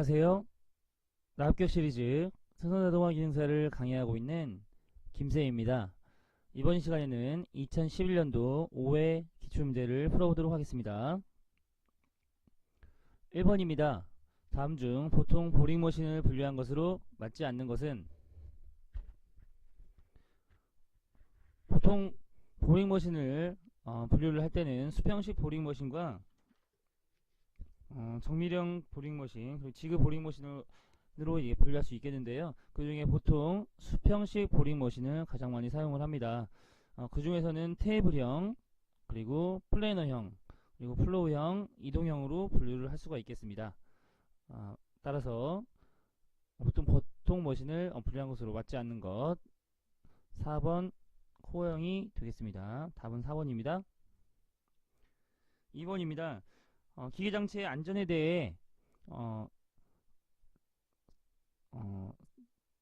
안녕하세요. 나합격 시리즈 선선자동화 기능사를 강의하고 있는 김세희입니다. 이번 시간에는 2011년도 5회 기출문제를 풀어보도록 하겠습니다. 1번입니다. 다음 중 보통 보링머신을 분류한 것으로 맞지 않는 것은? 보통 보링머신을 분류를 할 때는 수평식 보링머신과 정밀형 보링머신, 그리고 지그 보링머신으로 분류할 수 있겠는데요. 그 중에 보통 수평식 보링머신을 가장 많이 사용을 합니다. 그 중에서는 테이블형, 그리고 플래너형, 그리고 플로우형, 이동형으로 분류를 할 수가 있겠습니다. 따라서 보통 머신을 분류한 것으로 맞지 않는 것 4번 코어형이 되겠습니다. 답은 4번입니다. 2번입니다. 기계장치의 안전에 대해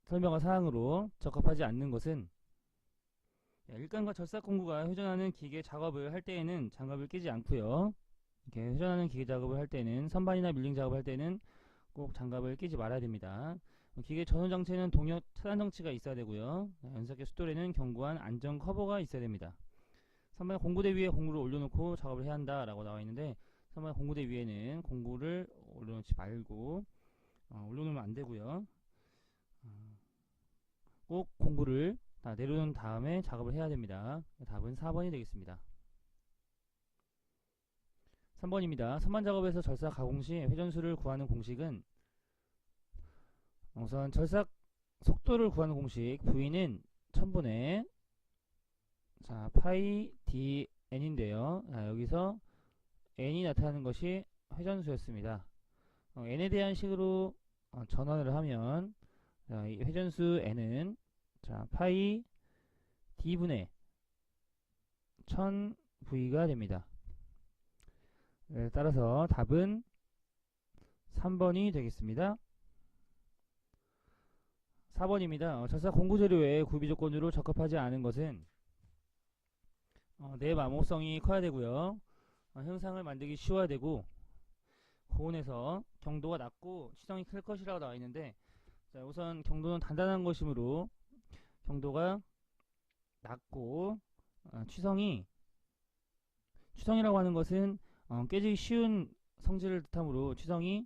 설명한 사항으로 적합하지 않는 것은? 일간과 절삭 공구가 회전하는 기계 작업을 할 때에는 장갑을 끼지 않고요. 이렇게 회전하는 기계 작업을 할 때는, 선반이나 밀링 작업을 할 때는 꼭 장갑을 끼지 말아야 됩니다. 기계 전원 장치에는 동력 차단 장치가 있어야 되고요. 연사계 숫돌에는 견고한 안전 커버가 있어야 됩니다. 선반 공구대 위에 공구를 올려놓고 작업을 해야 한다 라고 나와 있는데, 선반 공구대 위에는 공구를 올려놓지 말고 올려놓으면 안 되고요. 꼭 공구를 다 내려놓은 다음에 작업을 해야 됩니다. 답은 4번이 되겠습니다. 3번입니다. 선반 작업에서 절삭 가공 시 회전수를 구하는 공식은? 우선 절삭 속도를 구하는 공식 V는 1000분의 파이 dn인데요. 여기서 n이 나타나는 것이 회전수였습니다. n에 대한 식으로 전환을 하면 이 회전수 n은 파이 d분의 1000V가 됩니다. 따라서 답은 3번이 되겠습니다. 4번입니다. 절삭 공구재료의 구비 조건으로 적합하지 않은 것은? 내 마모성이 커야 되고요. 형상을 만들기 쉬워야 되고, 고온에서 경도가 낮고 취성이 클 것이라고 나와 있는데, 우선 경도는 단단한 것이므로 경도가 낮고, 취성이라고 하는 것은 깨지기 쉬운 성질을 뜻하므로 취성이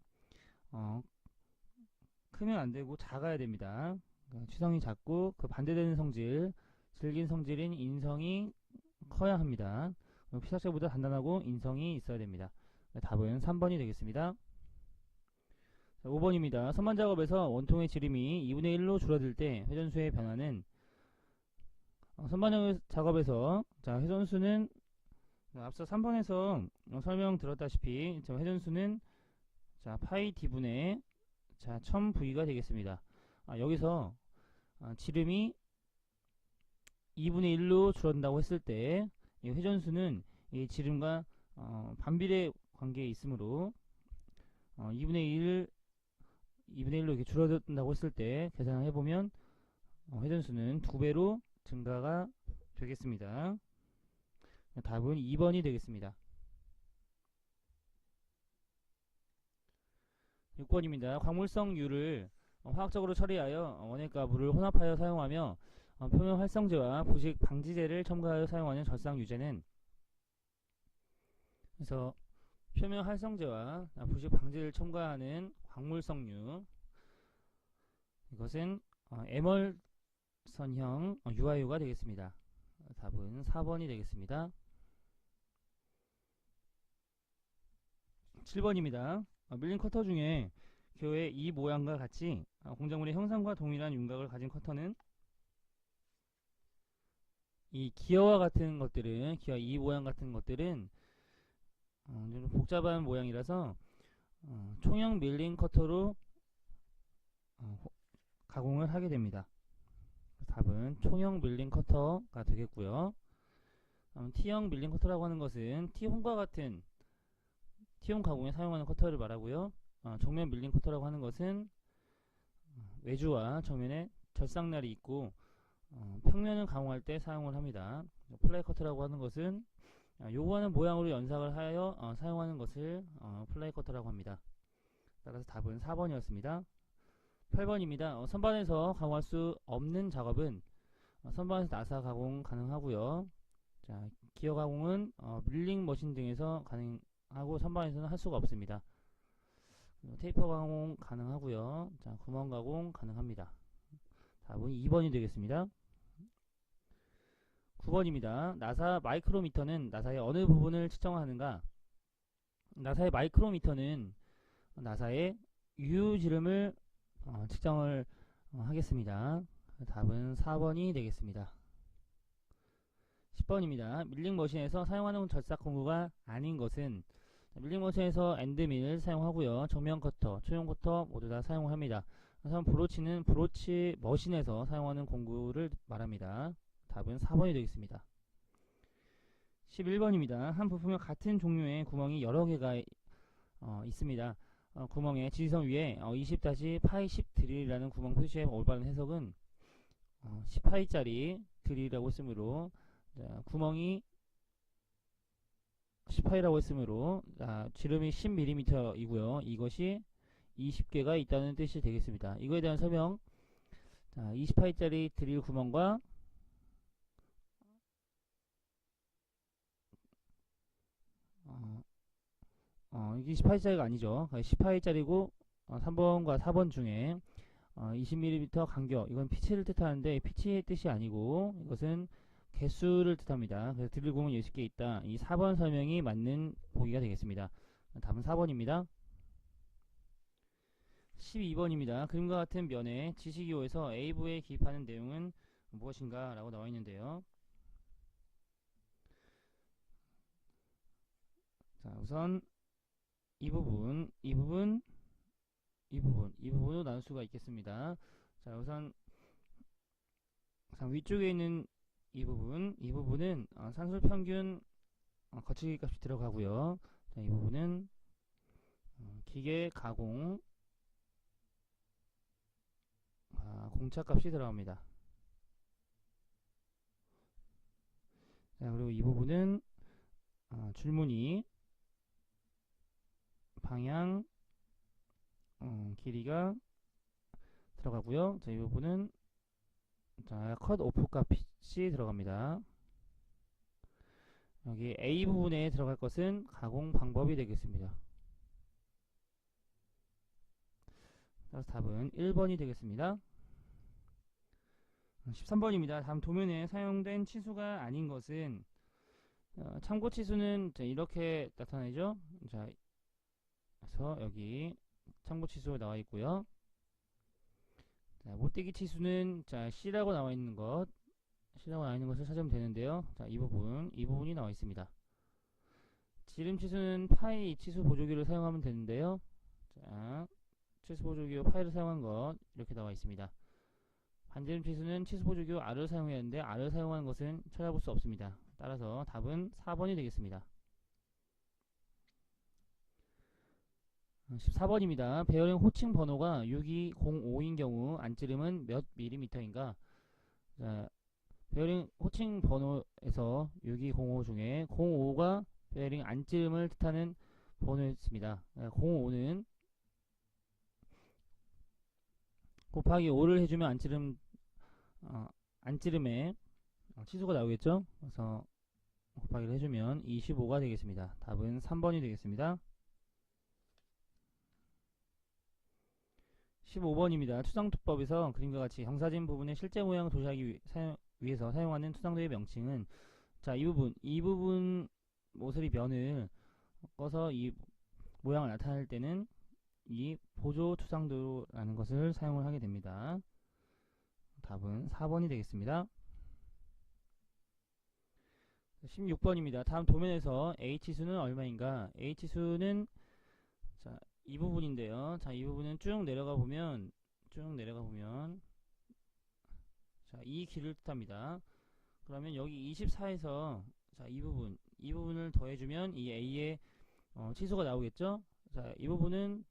크면 안되고 작아야 됩니다. 취성이 작고 그 반대되는 성질, 질긴 성질인 인성이 커야 합니다. 피사체보다 단단하고 인성이 있어야 됩니다. 답은 3번이 되겠습니다. 5번입니다. 선반 작업에서 원통의 지름이 2분의 1로 줄어들 때 회전수의 변화는? 선반 작업에서 회전수는 앞서 3번에서 설명드렸다시피 회전수는 파이 d분의 1000V가 되겠습니다. 여기서 지름이 2분의 1로 줄어든다고 했을 때 이 회전수는 이 지름과 반비례 관계에 있으므로 2분의 1로 이렇게 줄어든다고 했을 때 계산을 해보면 회전수는 2배로 증가가 되겠습니다. 답은 2번이 되겠습니다. 6번입니다. 광물성유를 화학적으로 처리하여 원액과 물을 혼합하여 사용하며 표면 활성제와 부식 방지제를 첨가하여 사용하는 절삭유제는? 그래서 표면 활성제와 부식 방지제를 첨가하는 광물성유, 이것은 에멀선형 유화유가 되겠습니다. 답은 4번이 되겠습니다. 7번입니다. 밀린 커터 중에 기호의 이 모양과 같이 공작물의 형상과 동일한 윤곽을 가진 커터는? 이 기어와 같은 것들은, 기어 이 모양 같은 것들은 좀 복잡한 모양이라서 총형 밀린 커터로 가공을 하게 됩니다. 답은 총형 밀린 커터가 되겠고요. T형 밀린 커터라고 하는 것은 T홈과 같은 T홈 가공에 사용하는 커터를 말하고요. 정면 밀린 커터라고 하는 것은 외주와 정면에 절삭날이 있고 평면을 가공할 때 사용을 합니다. 플라이 커터라고 하는 것은 요구하는 모양으로 연삭을 하여 사용하는 것을 플라이 커터라고 합니다. 따라서 답은 4번이었습니다. 8번입니다. 선반에서 가공할 수 없는 작업은 선반에서 나사 가공 가능하고요. 자, 기어 가공은 밀링 머신 등에서 가능하고 선반에서는 할 수가 없습니다. 테이퍼 가공 가능하고요. 자, 구멍 가공 가능합니다. 답은 2번이 되겠습니다. 9번입니다. 나사 마이크로미터는 나사의 어느 부분을 측정하는가? 나사의 마이크로미터는 나사의 유지름을 측정을 하겠습니다. 답은 4번이 되겠습니다. 10번입니다. 밀링 머신에서 사용하는 절삭 공구가 아닌 것은 밀링 머신에서 엔드밀 사용하고요. 정면 커터, 초용 커터 모두 다 사용합니다. 그래서 브로치는 브로치 머신에서 사용하는 공구를 말합니다. 답은 4번이 되겠습니다. 11번입니다. 한 부품에 같은 종류의 구멍이 여러 개가 있습니다. 구멍의 지지선 위에 20-파이10 드릴이라는 구멍 표시의 올바른 해석은 10파이짜리 드릴이라고 했으므로 구멍이 10파이라고 했으므로 지름이 10mm이고요. 이것이 20개가 있다는 뜻이 되겠습니다. 이거에 대한 설명. 20파이짜리 드릴 구멍과 이게 18짜리가 아니죠. 18짜리고 3번과 4번 중에 20mm 간격, 이건 피치를 뜻하는데 피치의 뜻이 아니고 이것은 개수를 뜻합니다. 그래서 드릴 구멍은 60개 있다. 이 4번 설명이 맞는 보기가 되겠습니다. 답은 4번입니다. 12번입니다. 그림과 같은 면에 지시기호에서 A부에 기입하는 내용은 무엇인가 라고 나와 있는데요. 자, 우선 이 부분으로 나눌 수가 있겠습니다. 자, 우선 위쪽에 있는 이 부분은 산술 평균 거치기 값이 들어가고요. 자, 이 부분은 기계 가공 공차 값이 들어갑니다. 자, 그리고 이 부분은 줄무늬 방향 길이가 들어가고요. 자, 이 부분은 컷 오프 값이 들어갑니다. 여기 A 부분에 들어갈 것은 가공 방법이 되겠습니다. 따라서 답은 1번이 되겠습니다. 13번입니다. 다음 도면에 사용된 치수가 아닌 것은 참고 치수는 이렇게 나타나죠. 자, 그래서 여기 참고 치수가 나와 있고요. 자, 못대기 치수는 C라고 나와 있는 것을 찾으면 되는데요. 자, 이 부분이 나와 있습니다. 지름 치수는 파이 치수 보조기를 사용하면 되는데요. 자, 치수 보조기로 파이를 사용한 것 이렇게 나와 있습니다. 반지름 치수는 치수 보조기로 R을 사용해야 하는데 R을 사용하는 것은 찾아볼 수 없습니다. 따라서 답은 4번이 되겠습니다. 14번입니다. 베어링 호칭 번호가 6205인 경우 안지름은 몇 밀리미터인가? 자, 베어링 호칭 번호에서 6205 중에 05가 베어링 안지름을 뜻하는 번호였습니다. 05는 곱하기 5를 해주면 안지름의 치수가 나오겠죠? 그래서 곱하기를 해주면 25가 되겠습니다. 답은 3번이 되겠습니다. 15번입니다. 투상투법에서 그림과 같이 경사진 부분의 실제 모양을 도시하기 위해서 사용하는 투상도의 명칭은 자, 이 부분 모서리 면을 꺼서 이 모양을 나타낼 때는 이 보조 투상도라는 것을 사용을 하게 됩니다. 답은 4번이 되겠습니다. 16번입니다. 다음 도면에서 H수는 얼마인가? H수는 자, 이 부분인데요. 자, 이 부분은 쭉 내려가 보면 자, 이 길을 뜻합니다. 그러면 여기 24에서 자, 이 부분을 더해주면 이 A의 치수가 나오겠죠? 자, 이 부분은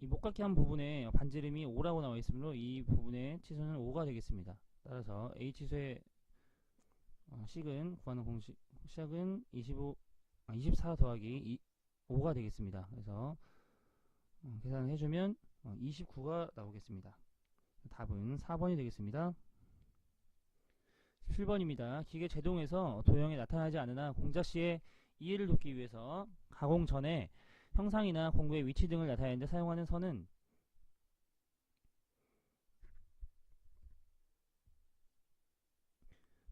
이 목각기 한 부분에 반지름이 5라고 나와 있으므로 이 부분의 치수는 5가 되겠습니다. 따라서 H치수의 식은 구하는 공식 시작은 25 24 더하기 5가 되겠습니다. 그래서 계산을 해주면 29가 나오겠습니다. 답은 4번이 되겠습니다. 17번입니다. 기계 제동에서 도형이 나타나지 않으나 공작 시에 이해를 돕기 위해서 가공 전에 형상이나 공구의 위치 등을 나타내는 데 사용하는 선은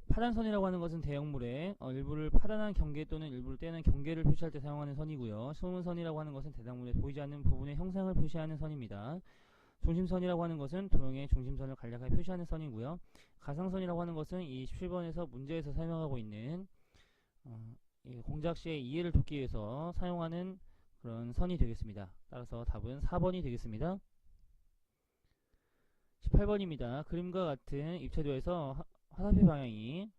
파단선이라고 하는 것은 대형물의 일부를 파단한 경계 또는 일부를 떼는 경계를 표시할 때 사용하는 선이고요. 소문선이라고 하는 것은 대상물에 보이지 않는 부분의 형상을 표시하는 선입니다. 중심선이라고 하는 것은 도형의 중심선을 간략하게 표시하는 선이고요. 가상선이라고 하는 것은 이 17번에서 문제에서 설명하고 있는 공작 시에 이해를 돕기 위해서 사용하는 그런 선이 되겠습니다. 따라서 답은 4번이 되겠습니다. 18번입니다. 그림과 같은 입체도에서 화살표 방향이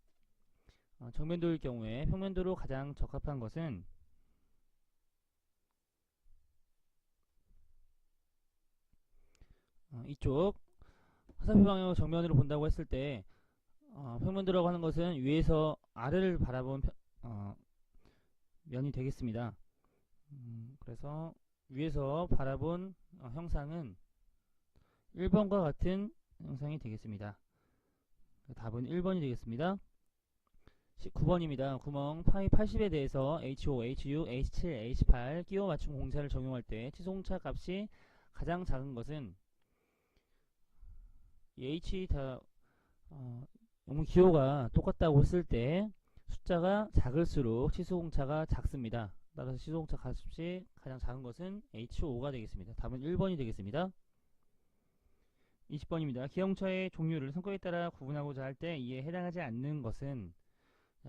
정면도일 경우에 평면도로 가장 적합한 것은 이쪽 화살표 방향을 정면으로 본다고 했을 때 평면도라고 하는 것은 위에서 아래를 바라본 면이 되겠습니다. 그래서 위에서 바라본 형상은 1번과 같은 형상이 되겠습니다. 답은 1번이 되겠습니다. 19번입니다. 구멍 파이 80에 대해서 H5, H6, H7, H8 끼워 맞춤 공차를 적용할 때 치수공차 값이 가장 작은 것은 이 H 너무 기호가 똑같다고 했을 때 숫자가 작을수록 치수공차가 작습니다. 따라서 치수공차 값이 가장 작은 것은 H5가 되겠습니다. 답은 1번이 되겠습니다. 20번입니다. 기형차의 종류를 성격에 따라 구분하고자 할 때 이에 해당하지 않는 것은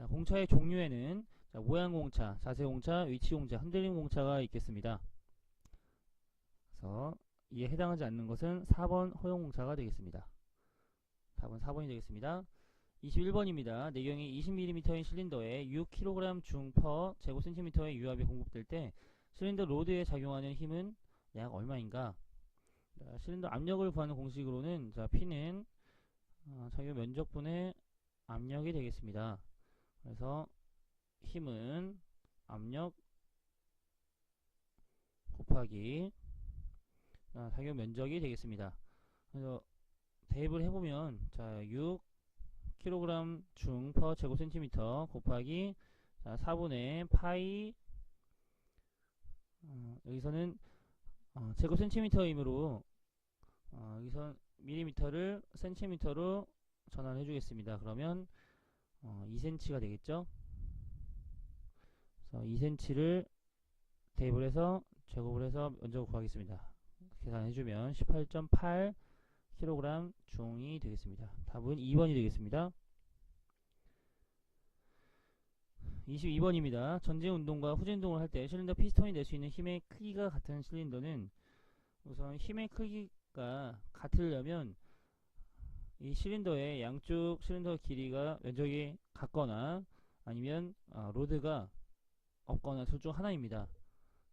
공차의 종류에는 모양공차, 자세공차, 위치공차, 흔들림공차가 있겠습니다. 그래서 이에 해당하지 않는 것은 4번 허용공차가 되겠습니다. 답은 4번이 되겠습니다. 21번입니다. 내경이 20mm인 실린더에 6kg 중 per 제곱센티미터의 유압이 공급될 때 실린더 로드에 작용하는 힘은 약 얼마인가? 실린더 압력을 구하는 공식으로는 P는 작용 면적분의 압력이 되겠습니다. 그래서 힘은 압력 곱하기 작용 면적이 되겠습니다. 그래서 대입을 해보면 6kg 중 per 제곱센티미터 곱하기 4분의 파이 여기서는 제곱센티미터이므로 여기서 밀리미터를 센티미터로 전환해 주겠습니다. 그러면 2cm가 되겠죠. 그래서 2cm를 대입을 해서 제곱을 해서 면적을 구하겠습니다. 계산해주면 18.8kg 중이 되겠습니다. 답은 2번이 되겠습니다. 22번입니다. 전진 운동과 후진 운동을 할 때 실린더 피스톤이 낼 수 있는 힘의 크기가 같은 실린더는 우선 힘의 크기가 같으려면 이 실린더의 양쪽 실린더 길이가 면적이 같거나 아니면 로드가 없거나 둘 중 하나입니다.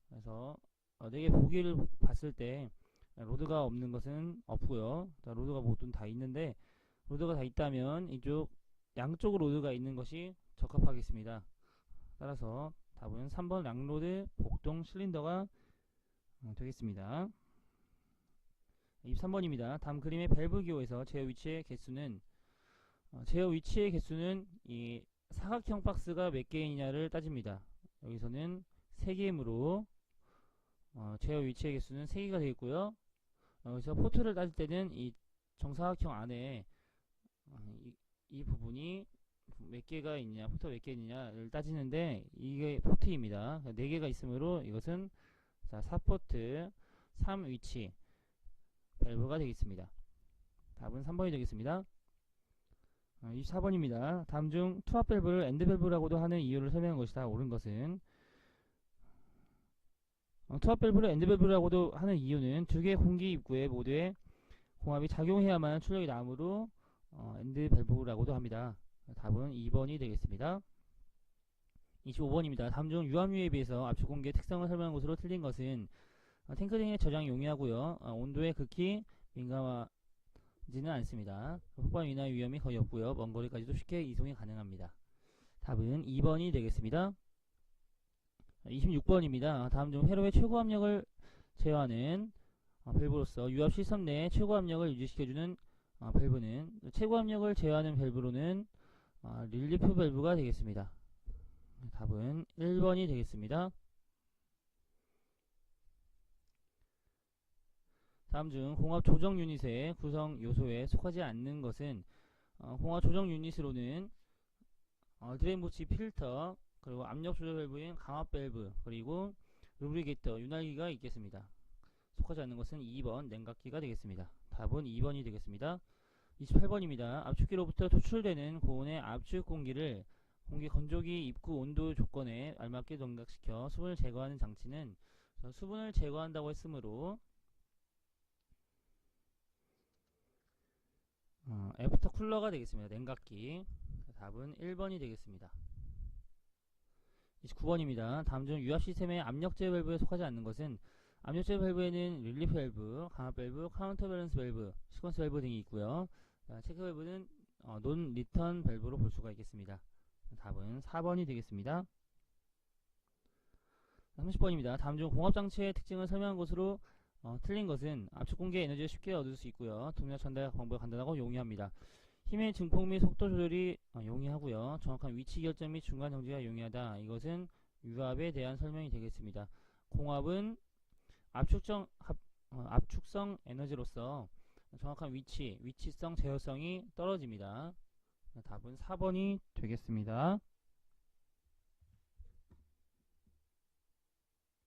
그래서 4개 보기를 봤을 때 로드가 없는 것은 없고요. 로드가 모두 다 있는데 로드가 다 있다면 이쪽 양쪽 로드가 있는 것이 적합하겠습니다. 따라서 답은 3번 랑로드 복동 실린더가 되겠습니다. 23번입니다. 다음 그림의 밸브 기호에서 제어 위치의 개수는 이 사각형 박스가 몇 개이냐를 따집니다. 여기서는 3개이므로 제어 위치의 개수는 3개가 되겠고요. 여기서 포트를 따질 때는 이 정사각형 안에 이 부분이 몇 개가 있냐, 포트가 몇 개 있느냐를 따지는데 이게 포트입니다. 4개가 있으므로 이것은 4포트 3위치 밸브가 되겠습니다. 답은 3번이 되겠습니다. 24번입니다. 다음 중 투합 밸브를 엔드 밸브라고도 하는 이유를 설명한 것이다. 옳은 것은 투합 밸브를 엔드 밸브라고도 하는 이유는 두 개의 공기 입구에 모두의 공합이 작용해야만 출력이 나오므로 엔드 밸브라고도 합니다. 답은 2번이 되겠습니다. 25번입니다. 다음 중 유압유에 비해서 압축 공기의 특성을 설명한 것으로 틀린 것은 탱크등의 저장이 용이하고요. 온도에 극히 민감하지는 않습니다. 폭발 위나 위험이 거의 없고요. 먼 거리까지도 쉽게 이송이 가능합니다. 답은 2번이 되겠습니다. 26번입니다. 다음 중 회로의 최고 압력을 제어하는 밸브로서 유압 시스템 내 최고 압력을 유지시켜주는 밸브는 최고 압력을 제어하는 밸브로는 릴리프 밸브가 되겠습니다. 답은 1번이 되겠습니다. 다음 중 공합 조정 유닛의 구성 요소에 속하지 않는 것은 공합 조정 유닛으로는 드레인보치 필터, 그리고 압력 조절 밸브인 강압 밸브, 그리고 루브리게이터 윤활기가 있겠습니다. 속하지 않는 것은 2번 냉각기가 되겠습니다. 답은 2번이 되겠습니다. 28번입니다. 압축기로부터 토출되는 고온의 압축 공기를 공기 건조기 입구 온도 조건에 알맞게 냉각시켜 수분을 제거하는 장치는 수분을 제거한다고 했으므로 애프터 쿨러가 되겠습니다. 냉각기. 답은 1번이 되겠습니다. 29번입니다. 다음 중 유압 시스템의 압력제 밸브에 속하지 않는 것은 압력제 밸브에는 릴리프 밸브, 강압 밸브, 카운터 밸런스 밸브, 시퀀스 밸브 등이 있고요. 체크 밸브는 논 리턴 밸브로 볼 수가 있겠습니다. 답은 4번이 되겠습니다. 30번입니다. 다음 중 공합장치의 특징을 설명한 것으로 틀린 것은 압축 공기의 에너지를 쉽게 얻을 수 있고요. 동력 전달 방법이 간단하고 용이합니다. 힘의 증폭 및 속도 조절이 용이하고요. 정확한 위치 결정 및 중간 정지가 용이하다. 이것은 유압에 대한 설명이 되겠습니다. 공압은 압축성 에너지로서 정확한 위치성, 제어성이 떨어집니다. 답은 4번이 되겠습니다.